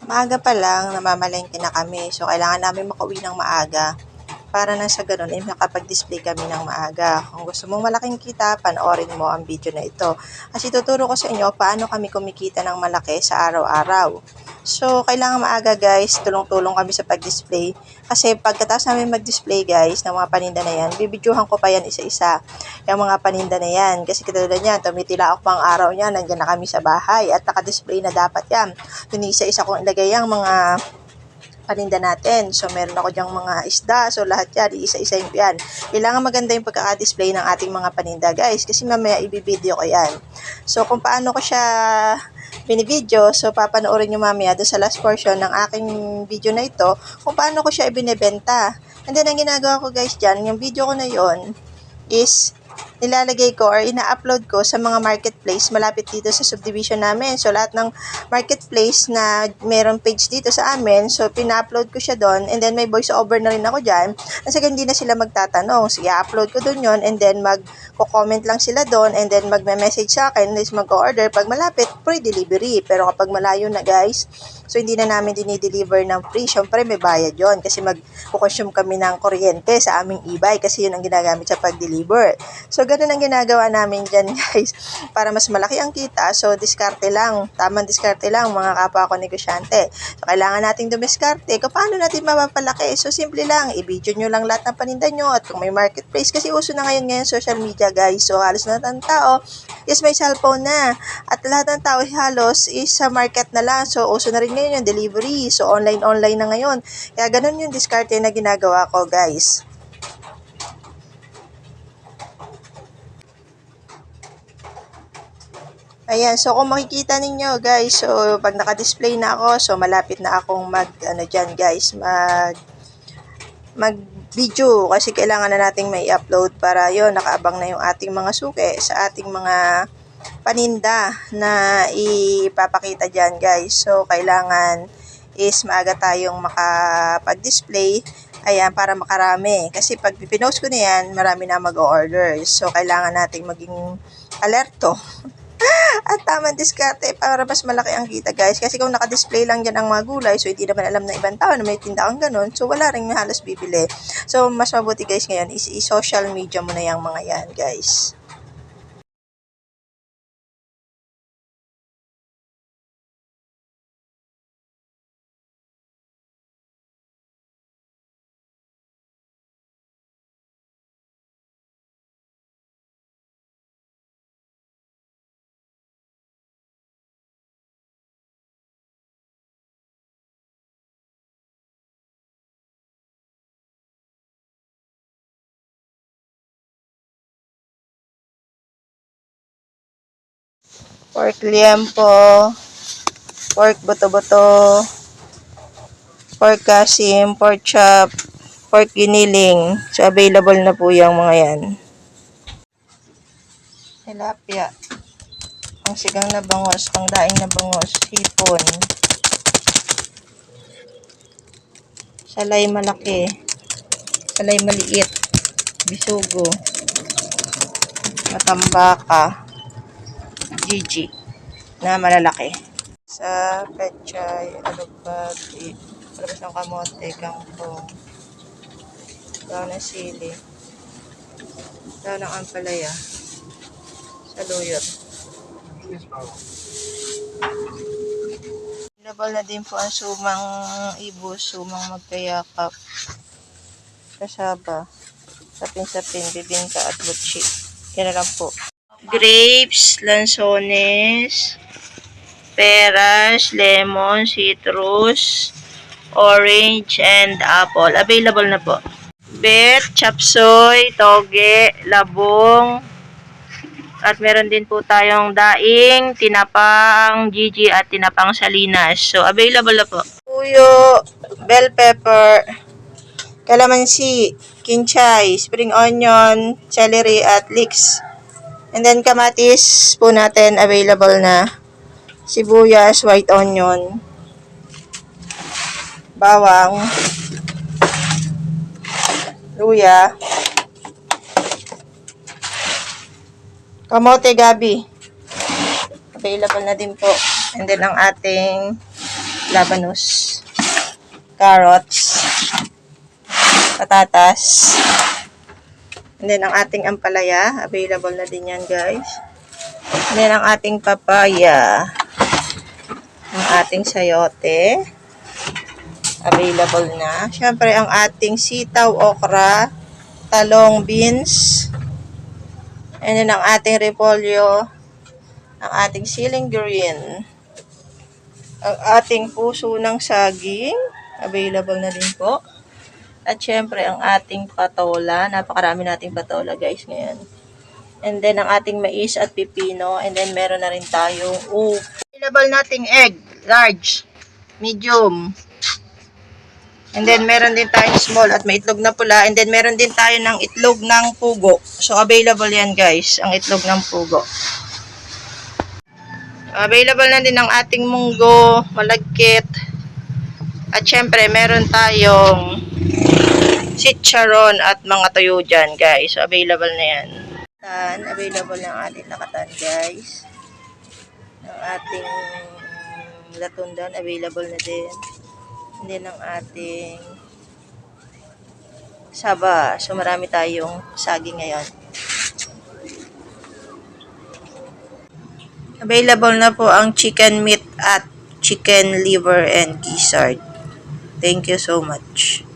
Maaga pa lang, namamalengke na kami. So, kailangan namin makauwi ng maaga para na sa ganun, makapag-display kami ng maaga. Kung gusto mong malaking kita, panoorin mo ang video na ito. Kasi tuturo ko sa inyo paano kami kumikita ng malaki sa araw-araw. So, kailangan maaga guys, tulong-tulong kami sa pag-display. Kasi pagkatapos namin mag-display guys, ng mga paninda na yan, bibidyohan ko pa yan isa-isa. Yung mga paninda na yan. Kasi katulad yan, tumitila ako pang araw niya, nandiyan na kami sa bahay at naka-display na dapat yan. Yun isa-isa kong ilagay ang mga paninda natin. So, meron ako dyang mga isda. So, lahat yan, isa-isahin ko yan. Kailangan maganda yung pagkaka-display ng ating mga paninda, guys. Kasi mamaya ibibideo ko yan. So, kung paano ko siya binibideo, so, papanoorin nyo mamaya doon sa last portion ng aking video na ito, kung paano ko siya ibinebenta. And then, ang ginagawa ko, guys, dyan, yung video ko na yon is nilalagay ko or ina-upload ko sa mga marketplace malapit dito sa subdivision namin. So, lahat ng marketplace na mayroong page dito sa amin, so, pina-upload ko siya doon and then may voice over na rin ako dyan. Kasi hindi na sila magtatanong. So, i-upload ko doon yon and then mag-comment lang sila doon and then magme-message sa akin is mag-order. Pag malapit, free delivery. Pero kapag malayo na guys, so, hindi na namin dinideliver ng free. Siyempre, may bayad yon kasi mag-consume kami ng kuryente sa aming e-bike kasi yun ang ginagamit sa pag-deliver. So, ganun ang ginagawa namin dyan, guys. Para mas malaki ang kita, so, diskarte lang. Tamang diskarte lang, mga kapwa ko negosyante. So, kailangan nating dumiskarte. Kung paano natin mapapalaki? So, simple lang. I-video nyo lang lahat ng paninda nyo at kung may marketplace. Kasi uso na ngayon social media, guys. So, halos lahat ng tao is may cellphone na. At lahat ng tao halos is sa market na lang. So, uso na rin ngayon yung delivery. So, online na ngayon. Kaya ganun yung diskarte na ginagawa ko, guys. Ayan, so kung makikita ninyo guys, so pag naka-display na ako, so malapit na akong dyan guys, mag-video kasi kailangan na nating may upload para yon nakaabang na yung ating mga suki sa ating mga paninda na ipapakita dyan guys. So kailangan is maaga tayong makapag-display, ayan, para makarami. Kasi pag pinost ko na yan, marami na mag-order. So kailangan nating maging alerto at tamang diskarte para mas malaki ang kita guys. Kasi kung naka-display lang dyan ang mga gulay, so hindi naman alam ng ibang tao na may tindahan ganun, so wala rin halos bibili. So mas mabuti guys ngayon is i-social media mo na yung mga yan guys. Pork liempo, pork buto-buto, pork kasim, pork chop, pork giniling. So, available na po yung mga yan. Tilapia. Ang sigang na bangos, pangdaing na bangos, hipon. Salay malaki, salay maliit, bisugo, matambaka, Gigi na malalaki. Sa pechay, alugbati, palabas ng kamote, kangkong, daw ng sili, daw ng ampalaya, saluyot. Available na din po ang sumang ibus, sumang magkayakap, kasaba, sapin-sapin, bibingka at butchi. Yan na lang po. Grapes, lansones, peras, lemon, citrus, orange, and apple. Available na po. Bet, chapsoy, toge, labong, at meron din po tayong daing, tinapang Gigi at tinapang Salinas. So, available na po. Puyo, bell pepper, calamansi, kinchay, spring onion, celery, at leeks. And then, kamatis po natin, available na. Sibuyas, white onion, bawang, luya, kamote gabi. Available na din po. And then, ang ating labanos, carrots, patatas, and then ang ating ampalaya, available na din yan guys. And then ang ating papaya, ang ating sayote, available na. Syempre ang ating sitaw, okra, talong, beans, and then ang ating repolyo, ang ating siling green, ang ating puso ng saging, available na din po. At syempre, ang ating patola. Napakarami nating patola guys ngayon. And then, ang ating mais at pipino. And then, meron na rin tayong available nating egg. Large, medium. And then, meron din tayong small at may itlog na pula. And then, meron din tayo ng itlog ng pugo. So, available yan guys, ang itlog ng pugo. Available na din ang ating munggo, malagkit. At syempre, meron tayong chicharon at mga tuyo dyan, guys. So, available na yan. Available na ang ating lakatan, guys. Ang ating latundan, available na din. And then, ang ating saba. So, marami tayong saging ngayon. Available na po ang chicken meat at chicken liver and gizzard. Thank you so much.